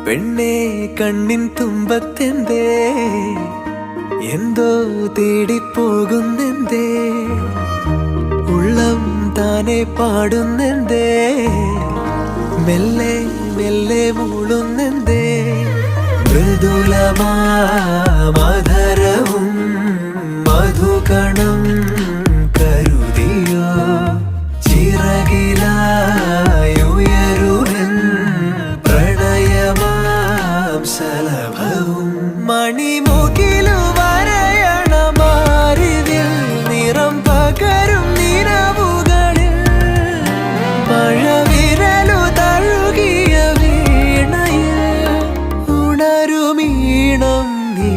പെണ്ണേ കണ്ണിൻ തുമ്പത്തെന്തേ എന്തോ തേടിപ്പോകുന്നെന്തേ ഉള്ളം താനെ പാടുന്നെന്തേ മെല്ലെ മെല്ലെ മൂളുന്നെന്തേ മൃദുലമാധരവും മധുകണം കരുതിയോ ചിറകിലായുയരുവൻ പ്രണയമാം സലഭവും മണിമുകിലു വരയണമാരിതിൽ നിറം പകരും നിലവുകളിൽ മഴവിരലു തഴുകിയ വീണയിൽ ഉണരുമീണം നീ